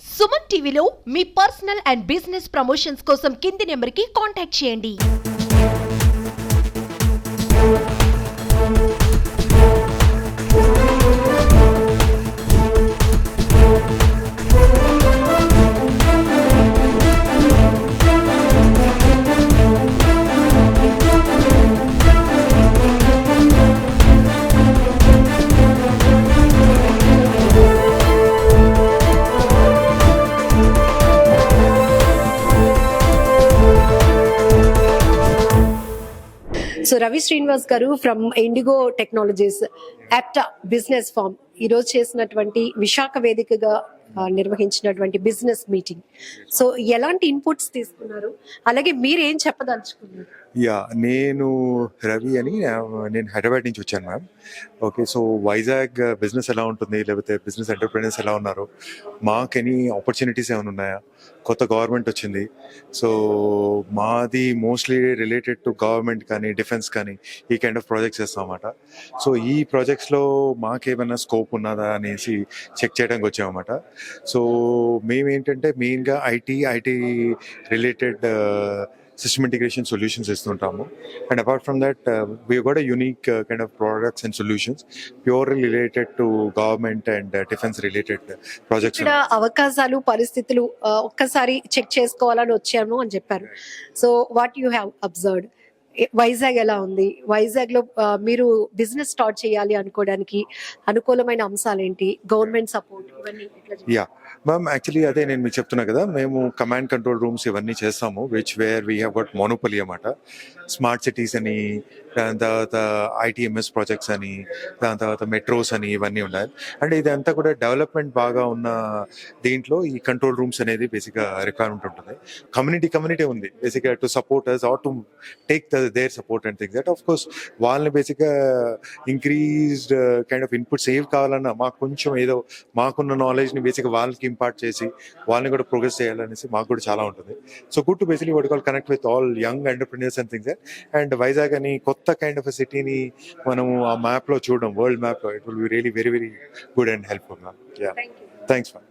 సుమన్ టీవీలో మీ personal and business promotions కోసం కింది నెంబర్కి కాంటాక్ట్ చేయండి. సో రవి శ్రీనివాస్ గారు ఫ్రమ్ ఇండిగో టెక్నాలజీస్ యాప్టా బిజినెస్ ఫార్మ్ ఈరోజు చేసినటువంటి విశాఖ వేదికగా నిర్వహించినటువంటి బిజినెస్ మీటింగ్. సో ఎలాంటి ఇన్పుట్స్ తీసుకున్నారు, అలాగే మీరు ఏం చెప్పదలుచుకున్నారు? నేను రవి అని నేను హైదరాబాద్ నుంచి వచ్చాను ma'am. Okay, so Vizag business ఎలా ఉంటుంది, లేకపోతే బిజినెస్ ఎంటర్ప్రెనర్స్ ఎలా ఉన్నారు, మాకెనీ ఆపర్చునిటీస్ ఏమైనా ఉన్నాయా, కొత్త గవర్నమెంట్ వచ్చింది, సో మాది మోస్ట్లీ రిలేటెడ్ టు గవర్నమెంట్ కానీ డిఫెన్స్ కానీ ఈ కైండ్ ఆఫ్ ప్రాజెక్ట్స్ చేస్తాం అన్నమాట. సో ఈ ప్రాజెక్ట్స్లో మాకేమైనా స్కోప్ ఉన్నదా అనేసి చెక్ చేయడానికి వచ్చామన్నమాట. సో మేమేంటంటే మెయిన్గా IT related system integration solutions ఇస్తుంటాము. And apart from that we got a unique kind of products and solutions purely related to government and defence related projects. ఇక్కడ అవకాశాలు పరిస్థితులు ఒక్కసారి చెక్ చేసుకోవాలని వచ్చాము అని చెప్పారు. So what you have observed, Vizag ఎలా ఉంది, వైజాగ్ లో మీరు బిజినెస్ స్టార్ట్ చేయాలి అనుకోవడానికి అనుకూలమైన అంశాలు ఏంటి, గవర్నమెంట్ సపోర్ట్ ఇవన్నీ? మ్యామ్ యాక్చువల్లీ అదే నేను మీకు చెప్తున్నా కదా, మేము కమాండ్ కంట్రోల్ రూమ్స్ ఇవన్నీ చేస్తాము where we have got monopoly అన్నమాట. స్మార్ట్ సిటీస్ అని, దాని తర్వాత ఐటీఎంఎస్ ప్రాజెక్ట్స్ అని, దాని తర్వాత మెట్రోస్ అని ఇవన్నీ ఉన్నాయి. అండ్ ఇదంతా కూడా డెవలప్మెంట్ బాగా ఉన్న దీంట్లో ఈ కంట్రోల్ రూమ్స్ అనేది బేసిక్గా రిక్వైర్మెంట్ ఉంటుంది. కమ్యూనిటీ ఉంది బేసిక్గా to support us or to take their support and things that. Of course వాళ్ళని బేసిక్గా increased kind of input save కావాలన్నా మాకు కొంచెం ఏదో మాకున్న నాలెడ్జ్ని బేసిక్గా వాళ్ళకి ఇంపార్ట్ చేసి వాళ్ళని కూడా ప్రోగ్రెస్ చేయాలనేసి మాకు కూడా చాలా ఉంటుంది. So good to basically what call connect with all young entrepreneurs and things. And Vizag అని కొత్త కైండ్ ఆఫ్ సిటీని మనము ఆ మ్యాప్ లో చూడడం, వరల్డ్ మ్యాప్ లో, it will be really very very good and helpful ma'am. Thanks ma'am.